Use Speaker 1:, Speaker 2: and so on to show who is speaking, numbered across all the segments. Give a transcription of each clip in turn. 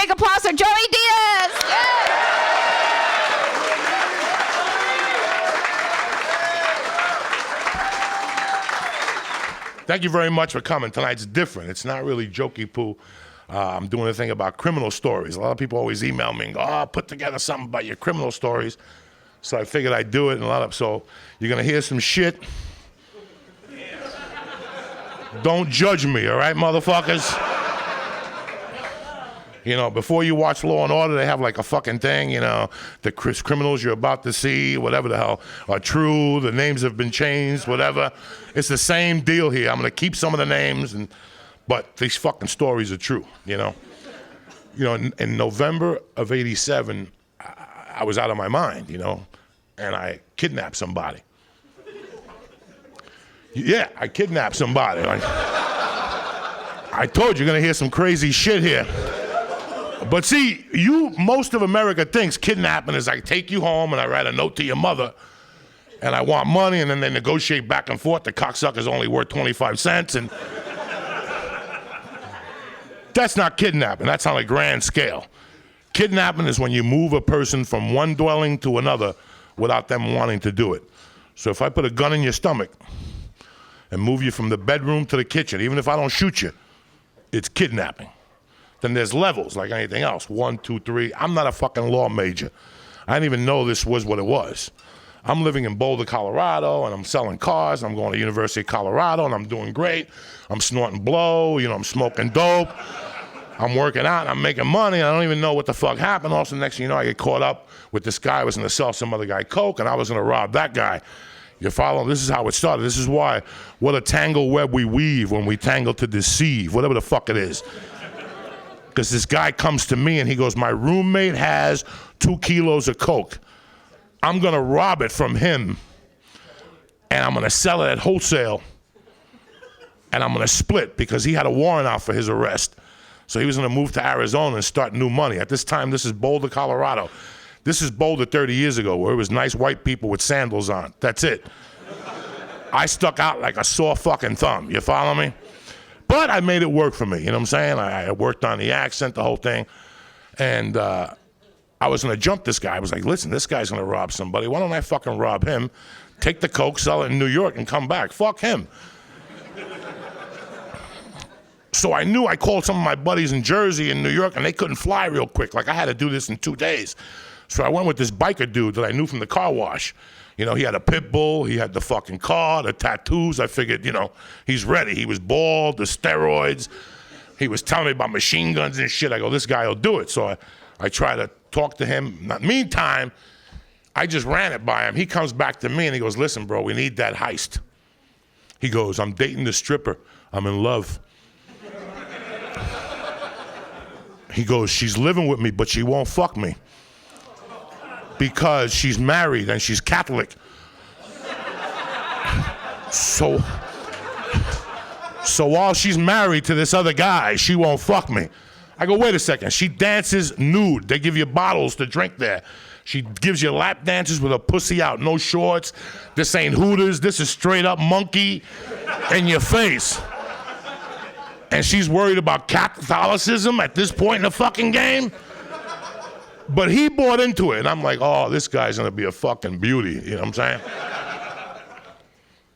Speaker 1: big applause for Joey Diaz. Yeah.
Speaker 2: Thank you very much for coming. Tonight's different. It's not really jokey poo. I'm doing a thing about criminal stories. A lot of people always email me and go, oh, put together something about your criminal stories. So I figured I'd do it. So you're going to hear some shit. Don't judge me, all right, motherfuckers? You know, before you watch Law & Order, they have like a fucking thing, you know, the criminals you're about to see, whatever the hell, are true, the names have been changed, whatever. It's the same deal here. I'm going to keep some of the names, but these fucking stories are true, you know. You know, in November of '87, I was out of my mind, you know, and I kidnapped somebody. Yeah, I kidnapped somebody. I told you, you're going to hear some crazy shit here. But see, most of America thinks kidnapping is I take you home and I write a note to your mother and I want money, and then they negotiate back and forth. The cocksucker's only worth 25 cents. And that's not kidnapping. That's on a grand scale. Kidnapping is when you move a person from one dwelling to another without them wanting to do it. So if I put a gun in your stomach and move you from the bedroom to the kitchen, even if I don't shoot you, it's kidnapping. Then there's levels like anything else. 1, 2, 3. I'm not a fucking law major. I didn't even know this was what it was. I'm living in Boulder, Colorado, and I'm selling cars. I'm going to University of Colorado, and I'm doing great. I'm snorting blow, you know, I'm smoking dope. I'm working out, and I'm making money, and I don't even know what the fuck happened. Also, next thing you know, I get caught up with this guy. I was going to sell some other guy coke, and I was going to rob that guy. You follow? This is how it started. This is why, what a tangle web we weave when we tangle to deceive, whatever the fuck it is. Because this guy comes to me and he goes, my roommate has 2 kilos of coke. I'm going to rob it from him and I'm going to sell it at wholesale and I'm going to split because he had a warrant out for his arrest. So he was going to move to Arizona and start new money. At this time, this is Boulder, Colorado. This is Boulder 30 years ago where it was nice white people with sandals on. That's it. I stuck out like a sore fucking thumb. You follow me? But I made it work for me, you know what I'm saying? I worked on the accent, the whole thing. And I was gonna jump this guy. I was like, listen, this guy's gonna rob somebody. Why don't I fucking rob him, take the coke, sell it in New York, and come back? Fuck him. So I knew I called some of my buddies in Jersey and New York, and they couldn't fly real quick. Like, I had to do this in 2 days. So I went with this biker dude that I knew from the car wash. You know, he had a pit bull, he had the fucking car, the tattoos. I figured, you know, he's ready. He was bald, the steroids. He was telling me about machine guns and shit. I go, this guy will do it. So I try to talk to him. Meantime, I just ran it by him. He comes back to me and he goes, listen, bro, we need that heist. He goes, I'm dating the stripper. I'm in love. He goes, she's living with me, but she won't fuck me. Because she's married and she's Catholic. So while she's married to this other guy, she won't fuck me. I go, wait a second. She dances nude. They give you bottles to drink there. She gives you lap dances with her pussy out, no shorts. This ain't Hooters. This is straight up monkey in your face. And she's worried about Catholicism at this point in the fucking game. But he bought into it, and I'm like, oh, this guy's gonna be a fucking beauty, you know what I'm saying?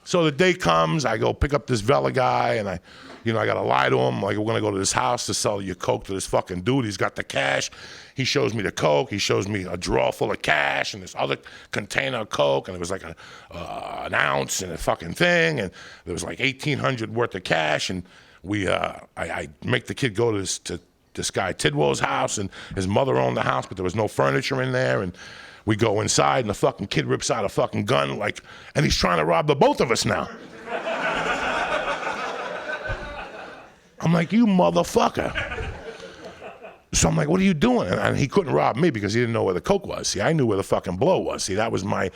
Speaker 2: So the day comes, I go pick up this Vela guy, and I gotta lie to him, like, we're gonna go to this house to sell your coke to this fucking dude. He's got the cash. He shows me the coke. He shows me a drawer full of cash and this other container of coke, and it was like an ounce and a fucking thing, and there was like $1,800 worth of cash, and I make the kid go to this guy Tidwell's house, and his mother owned the house, but there was no furniture in there, and we go inside, and the fucking kid rips out a fucking gun, like, and he's trying to rob the both of us now. I'm like, you motherfucker. So I'm like, what are you doing? And he couldn't rob me because he didn't know where the coke was. See, I knew where the fucking blow was. See, that was my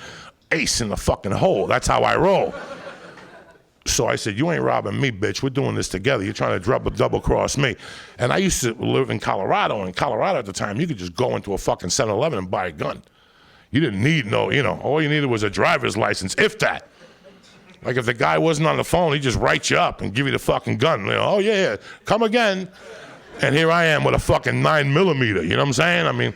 Speaker 2: ace in the fucking hole. That's how I roll. So I said, you ain't robbing me, bitch. We're doing this together. You're trying to double cross me. And I used to live in Colorado. In Colorado at the time, you could just go into a fucking 7-Eleven and buy a gun. You didn't need all you needed was a driver's license, if that. Like, if the guy wasn't on the phone, he'd just write you up and give you the fucking gun. You know, oh yeah, come again. And here I am with a fucking 9mm, you know what I'm saying? I mean,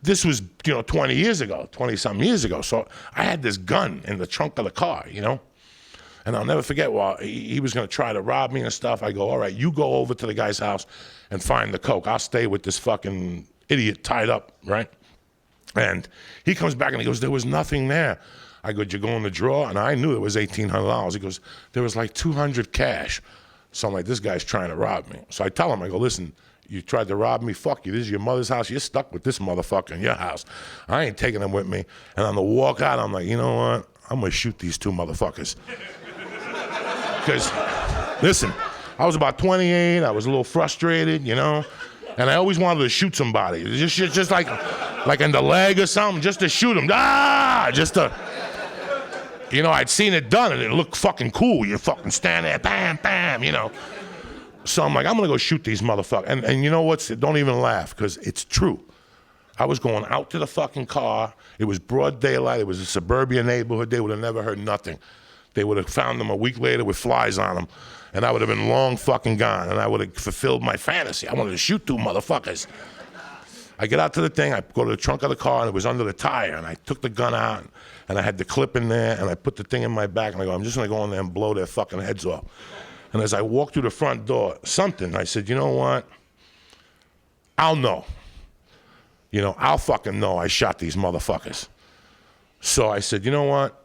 Speaker 2: this was, 20 years ago, 20-something years ago. So I had this gun in the trunk of the car, And I'll never forget, he was gonna try to rob me and stuff. I go, all right, you go over to the guy's house and find the coke. I'll stay with this fucking idiot tied up, right? And he comes back and he goes, there was nothing there. I go, did you go in the drawer? And I knew it was $1,800. He goes, there was like 200 cash. So I'm like, this guy's trying to rob me. So I tell him, I go, listen, you tried to rob me, fuck you. This is your mother's house. You're stuck with this motherfucker in your house. I ain't taking him with me. And on the walk out, I'm like, you know what? I'm gonna shoot these two motherfuckers. Because, listen, I was about 28. I was a little frustrated, And I always wanted to shoot somebody. Just like in the leg or something, just to shoot him. Just to, I'd seen it done and it looked fucking cool. You fucking stand there, bam, bam, So I'm like, I'm gonna go shoot these motherfuckers. And you know what? Don't even laugh, because it's true. I was going out to the fucking car. It was broad daylight. It was a suburban neighborhood. They would have never heard nothing. They would have found them a week later with flies on them. And I would have been long fucking gone. And I would have fulfilled my fantasy. I wanted to shoot two motherfuckers. I get out to the thing. I go to the trunk of the car, and it was under the tire. And I took the gun out, and I had the clip in there, and I put the thing in my back. And I go, I'm just going to go in there and blow their fucking heads off. And as I walked through the front door, I said, you know what? I'll know. I'll fucking know I shot these motherfuckers. So I said, you know what?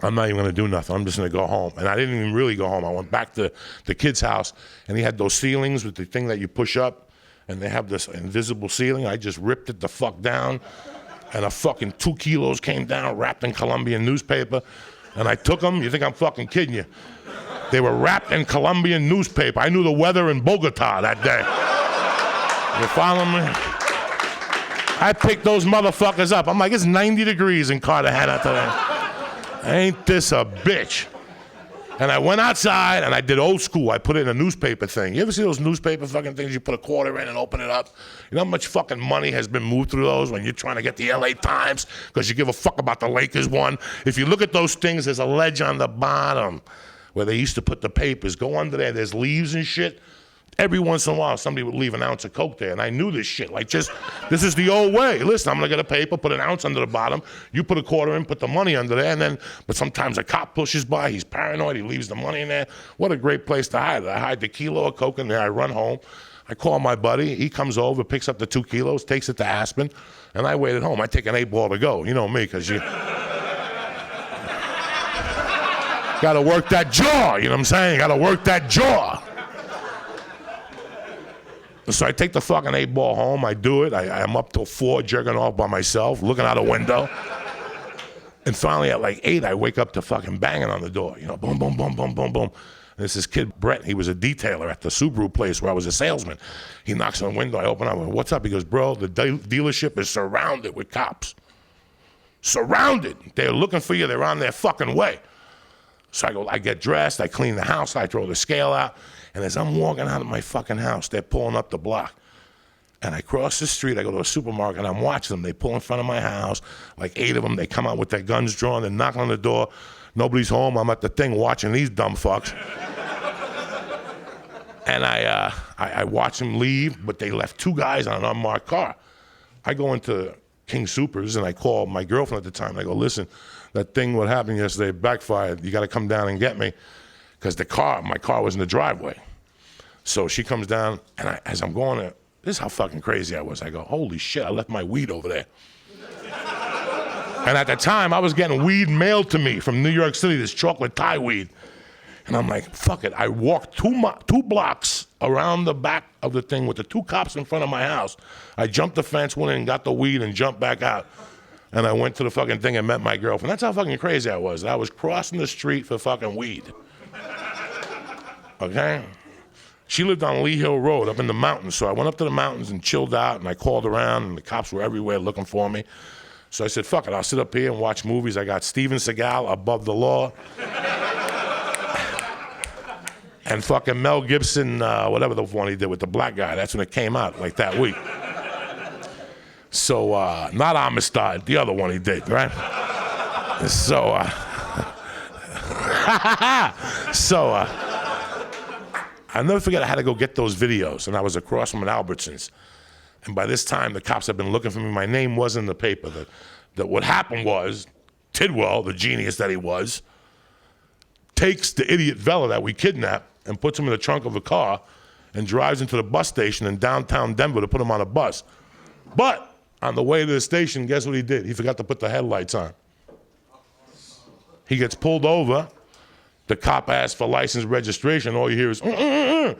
Speaker 2: I'm not even gonna do nothing. I'm just gonna go home. And I didn't even really go home. I went back to the kid's house, and he had those ceilings with the thing that you push up, and they have this invisible ceiling. I just ripped it the fuck down, and a fucking 2 kilos came down, wrapped in Colombian newspaper, and I took them. You think I'm fucking kidding you? They were wrapped in Colombian newspaper. I knew the weather in Bogota that day. You following me? I picked those motherfuckers up. I'm like, it's 90 degrees in Cartagena today. Ain't this a bitch? And I went outside and I did old school. I put it in a newspaper thing. You ever see those newspaper fucking things? You put a quarter in and open it up. You know how much fucking money has been moved through those when you're trying to get the LA Times because you give a fuck about the Lakers one? If you look at those things, there's a ledge on the bottom where they used to put the papers. Go under there. There's leaves and shit. Every once in a while, somebody would leave an ounce of coke there, and I knew this shit. This is the old way. Listen, I'm gonna get a paper, put an ounce under the bottom. You put a quarter in, put the money under there, but sometimes a cop pushes by. He's paranoid. He leaves the money in there. What a great place to hide it. I hide the kilo of coke in there. I run home. I call my buddy. He comes over, picks up the 2 kilos, takes it to Aspen, and I wait at home. I take an 8-ball to go. You know me, because you gotta work that jaw. You know what I'm saying? Gotta work that jaw. So I take the fucking 8-ball home. I do it. I'm up till 4 jerking off by myself, looking out a window. And finally at like 8, I wake up to fucking banging on the door. Boom, boom, boom, boom, boom, boom. And it's this kid, Brett. He was a detailer at the Subaru place where I was a salesman. He knocks on the window. I open up. I go, what's up? He goes, bro, the dealership is surrounded with cops. Surrounded. They're looking for you. They're on their fucking way. So I get dressed. I clean the house. I throw the scale out. And as I'm walking out of my fucking house, they're pulling up the block. And I cross the street, I go to a supermarket, and I'm watching them. They pull in front of my house, like 8 of them. They come out with their guns drawn, they knock on the door. Nobody's home. I'm at the thing watching these dumb fucks. And I watch them leave, but they left 2 guys on an unmarked car. I go into King Supers, and I call my girlfriend at the time. I go, listen, that thing what happened yesterday backfired. You got to come down and get me. Because my car was in the driveway. So she comes down, and as I'm going there, this is how fucking crazy I was. I go, holy shit, I left my weed over there. And at the time, I was getting weed mailed to me from New York City, this chocolate Thai weed. And I'm like, fuck it. I walked 2 blocks around the back of the thing with the 2 cops in front of my house. I jumped the fence, went in and got the weed and jumped back out. And I went to the fucking thing and met my girlfriend. That's how fucking crazy I was. I was crossing the street for fucking weed. Okay? She lived on Lee Hill Road up in the mountains, so I went up to the mountains and chilled out, and I called around, and the cops were everywhere looking for me. So I said, fuck it, I'll sit up here and watch movies. I got Steven Seagal, Above the Law, and fucking Mel Gibson, whatever the one he did with the black guy. That's when it came out, like that week. So, not Amistad, the other one he did, right? So, I'll never forget I had to go get those videos, and I was across from an Albertsons. And by this time, the cops had been looking for me. My name was in the paper. That what happened was, Tidwell, the genius that he was, takes the idiot fella that we kidnapped and puts him in the trunk of a car and drives into the bus station in downtown Denver to put him on a bus. But on the way to the station, guess what he did? He forgot to put the headlights on. He gets pulled over. The cop asks for license registration. All you hear is, and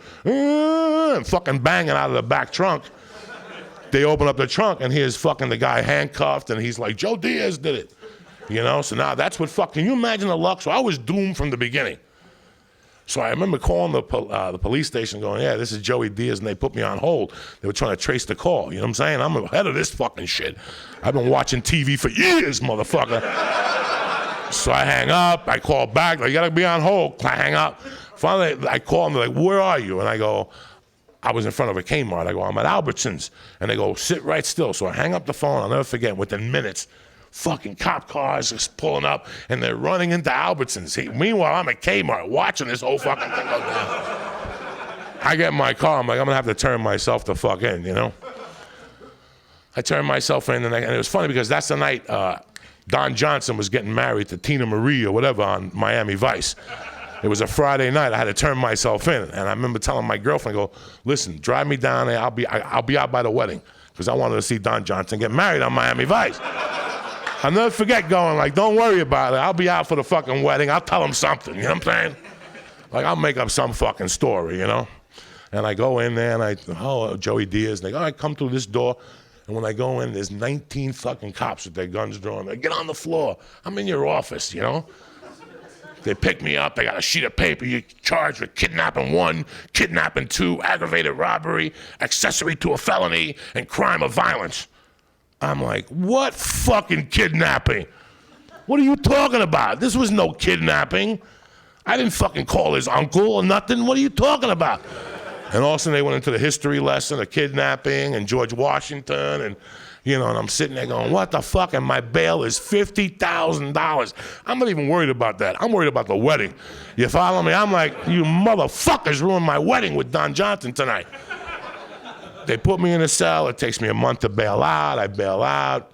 Speaker 2: fucking banging out of the back trunk. They open up the trunk and here's fucking the guy handcuffed and he's like, Joe Diaz did it. You know, so now that's what can you imagine the luck? So I was doomed from the beginning. So I remember calling the police station going, yeah, this is Joey Diaz, and they put me on hold. They were trying to trace the call, you know what I'm saying? I'm ahead of this fucking shit. I've been watching TV for years, motherfucker. So I hang up, I call back, like, you gotta be on hold. I hang up. Finally, I call them, they're like, where are you? And I go, I was in front of a Kmart. I go, I'm at Albertsons. And they go, sit right still. So I hang up the phone. I'll never forget, within minutes, fucking cop cars just pulling up, and they're running into Albertsons. Meanwhile, I'm at Kmart watching this whole fucking thing go down. I get in my car. I'm like, I'm going to have to turn myself the fuck in, you know? I turned myself in, and it was funny because that's the night Don Johnson was getting married to Tina Marie or whatever on Miami Vice. It was a Friday night. I had to turn myself in, and I remember telling my girlfriend, "Go, listen, drive me down there. I'll be out by the wedding because I wanted to see Don Johnson get married on Miami Vice." I'll never forget going like, "Don't worry about it. I'll be out for the fucking wedding. I'll tell him something." You know what I'm saying? Like I'll make up some fucking story, you know. And I go in there and Joey Diaz. And they go, all right, come through this door. And when I go in, there's 19 fucking cops with their guns drawn. They get on the floor. I'm in your office, you know. They pick me up. They got a sheet of paper. You're charged with kidnapping 1, kidnapping 2, aggravated robbery, accessory to a felony, and crime of violence. I'm like, what fucking kidnapping? What are you talking about? This was no kidnapping. I didn't fucking call his uncle or nothing. What are you talking about? And all of a sudden they went into the history lesson of kidnapping and George Washington and, you know, and I'm sitting there going, what the fuck? And my bail is $50,000. I'm not even worried about that. I'm worried about the wedding. You follow me? I'm like, you motherfuckers ruined my wedding with Don Johnson tonight. They put me in a cell. It takes me a month to bail out. I bail out.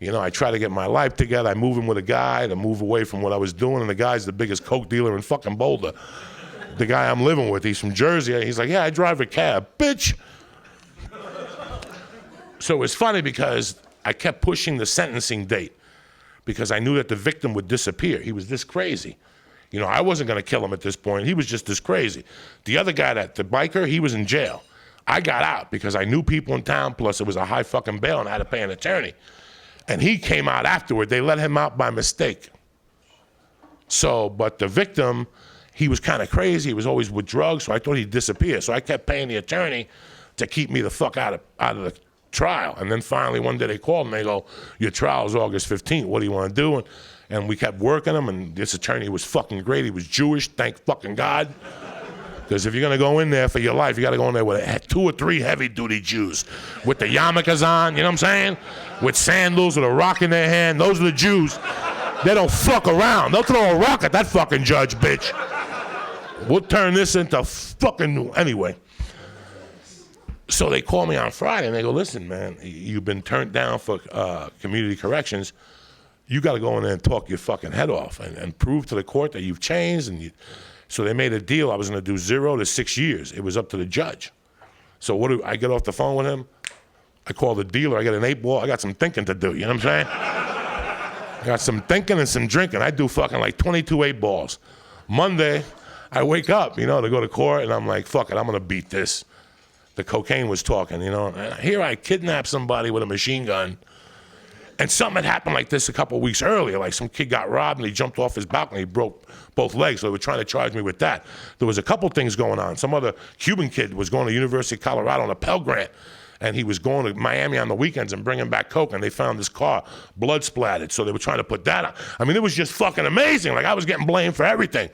Speaker 2: You know, I try to get my life together. I move in with a guy to move away from what I was doing, and the guy's the biggest coke dealer in fucking Boulder. The guy I'm living with, he's from Jersey. He's like, yeah, I drive a cab. Bitch. So it was funny because I kept pushing the sentencing date because I knew that the victim would disappear. He was this crazy. You know, I wasn't going to kill him at this point. He was just this crazy. The other guy, the biker, he was in jail. I got out because I knew people in town, plus it was a high fucking bail and I had to pay an attorney. And he came out afterward. They let him out by mistake. So, but the victim, he was kind of crazy. He was always with drugs, so I thought he'd disappear. So I kept paying the attorney to keep me the fuck out of the trial. And then finally one day they called and they go, your trial is August 15th. What do you want to do? And we kept working him, and this attorney was fucking great. He was Jewish, thank fucking God. Because if you're going to go in there for your life, you got to go in there with 2 or 3 heavy-duty Jews. With the yarmulkes on, you know what I'm saying? With sandals, with a rock in their hand. Those are the Jews. They don't fuck around. They'll throw a rock at that fucking judge, bitch. We'll turn this into fucking... Anyway. So they call me on Friday, and they go, listen, man, you've been turned down for community corrections. You got to go in there and talk your fucking head off and prove to the court that you've changed. And so they made a deal. I was going to do 0 to 6 years. It was up to the judge. So I get off the phone with him. I call the dealer. I get an 8-ball. I got some thinking to do. You know what I'm saying? I got some thinking and some drinking. I do fucking like 22 8-balls. Monday, I wake up, you know, to go to court, and I'm like, fuck it, I'm going to beat this. The cocaine was talking, you know. And here I kidnapped somebody with a machine gun. And something had happened like this a couple of weeks earlier. Like some kid got robbed and he jumped off his balcony, he broke both legs. So they were trying to charge me with that. There was a couple things going on. Some other Cuban kid was going to University of Colorado on a Pell Grant. And he was going to Miami on the weekends and bringing back coke. And they found this car, blood splattered. So they were trying to put that on. I mean, it was just fucking amazing. Like I was getting blamed for everything.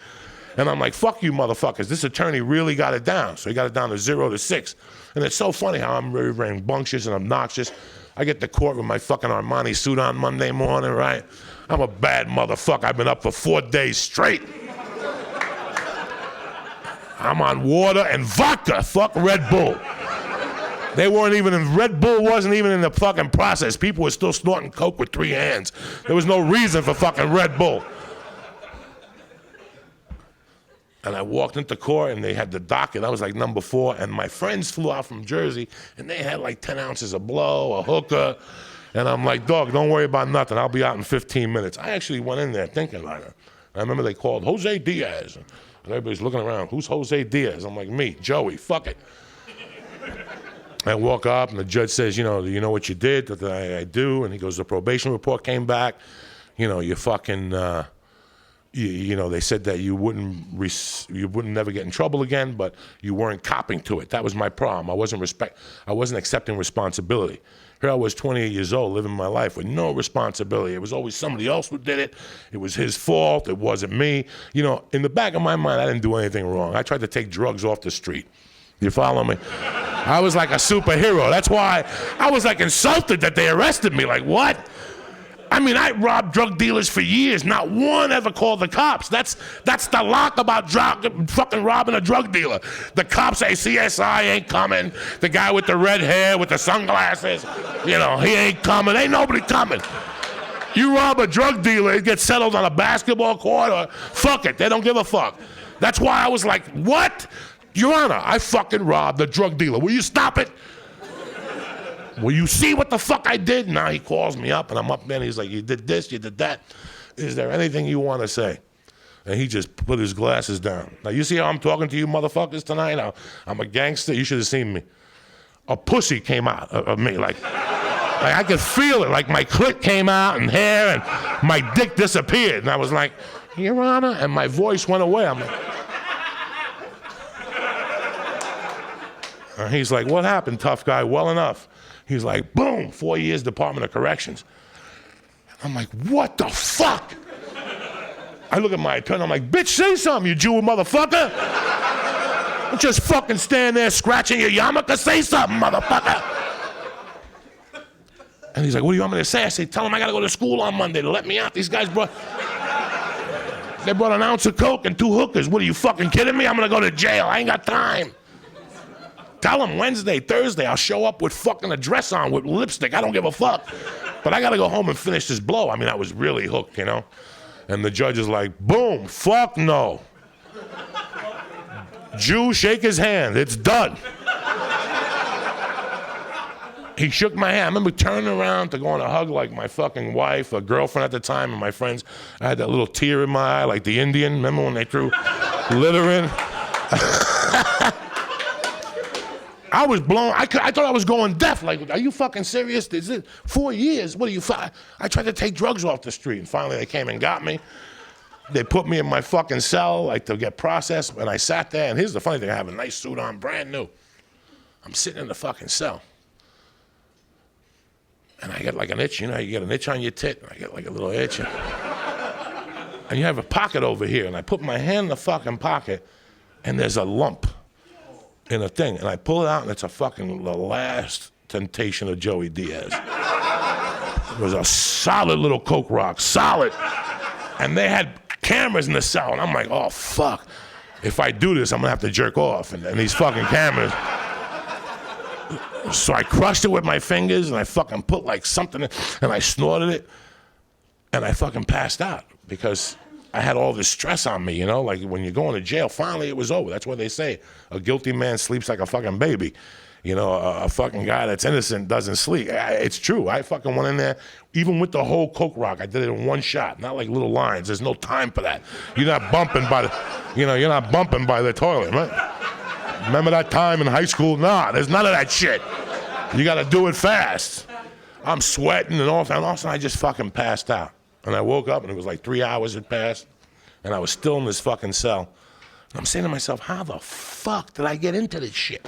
Speaker 2: And I'm like, fuck you motherfuckers. This attorney really got it down. So he got it down to 0 to 6. And it's so funny how I'm very rambunctious and obnoxious. I get to court with my fucking Armani suit on Monday morning, right? I'm a bad motherfucker. I've been up for 4 days straight. I'm on water and vodka. Fuck Red Bull. They weren't even in, Red Bull wasn't even in the fucking process. People were still snorting coke with 3 hands. There was no reason for fucking Red Bull. And I walked into court and they had the docket. I was like number 4. And my friends flew out from Jersey and they had like 10 ounces of blow, a hookah. And I'm like, dog, don't worry about nothing. I'll be out in 15 minutes. I actually went in there thinking like it. I remember they called Jose Diaz. And everybody's looking around. Who's Jose Diaz? I'm like, me, Joey, fuck it. I walk up and the judge says, you know what you did? I do. And he goes, the probation report came back. You fucking, they said that you wouldn't never get in trouble again, but you weren't copping to it. That was my problem. I wasn't accepting responsibility. Here I was 28 years old living my life with no responsibility. It was always somebody else who did it. It was his fault. It wasn't me. In the back of my mind, I didn't do anything wrong. I tried to take drugs off the street. You follow me? I was like a superhero. That's why I was like insulted that they arrested me. Like, what? I mean, I robbed drug dealers for years. Not one ever called the cops. That's the lock about fucking robbing a drug dealer. The cops say CSI ain't coming. The guy with the red hair with the sunglasses, he ain't coming. Ain't nobody coming. You rob a drug dealer, it gets settled on a basketball court or fuck it. They don't give a fuck. That's why I was like, what? Your Honor, I fucking robbed a drug dealer. Will you stop it? Will you see what the fuck I did? Now he calls me up and I'm up there and he's like, you did this, you did that. Is there anything you want to say? And he just put his glasses down. Now you see how I'm talking to you motherfuckers tonight? I'm a gangster. You should have seen me. A pussy came out of me. Like I could feel it. Like my clit came out and hair and my dick disappeared. And I was like, Your Honor, and my voice went away. I'm like, and he's like, what happened, tough guy? Well enough. He's like, boom, 4 years Department of Corrections. I'm like, what the fuck? I look at my attorney, I'm like, bitch, say something, you Jew motherfucker. Don't just fucking stand there scratching your yarmulke, say something, motherfucker. And he's like, what do you want me to say? I say, tell him I gotta go to school on Monday to let me out. These guys brought an ounce of coke and 2 hookers. What, are you fucking kidding me? I'm gonna go to jail, I ain't got time. Tell him Wednesday, Thursday, I'll show up with fucking a dress on with lipstick. I don't give a fuck. But I gotta go home and finish this blow. I mean, I was really hooked, And the judge is like, boom, fuck no. Jew, shake his hand. It's done. He shook my hand. I remember turning around to go on a hug like my fucking wife, a girlfriend at the time, and my friends. I had that little tear in my eye like the Indian. Remember when they threw litter in? I was blown. I thought I was going deaf. Like, are you fucking serious? Is it 4 years? What are you? I tried to take drugs off the street, and finally they came and got me. They put me in my fucking cell, like to get processed, and I sat there. And here's the funny thing: I have a nice suit on, brand new. I'm sitting in the fucking cell, and I get like an itch. You get an itch on your tit. And I get like a little itch, and you have a pocket over here. And I put my hand in the fucking pocket, and there's a lump in a thing, and I pull it out, and it's the last temptation of Joey Diaz. It was a solid little coke rock, solid. And they had cameras in the cell, and I'm like, oh, fuck. If I do this, I'm gonna have to jerk off, and these fucking cameras. So I crushed it with my fingers, and I fucking put like something in, and I snorted it, and I fucking passed out, because I had all this stress on me, like when you're going to jail, finally it was over. That's what they say. A guilty man sleeps like a fucking baby. A fucking guy that's innocent doesn't sleep. It's true. I fucking went in there, even with the whole coke rock, I did it in one shot, not like little lines. There's no time for that. You're not bumping by the toilet, right? Remember that time in high school? Nah, there's none of that shit. You gotta do it fast. I'm sweating and all of a sudden I just fucking passed out. And I woke up and it was like 3 hours had passed and I was still in this fucking cell. And I'm saying to myself, how the fuck did I get into this shit?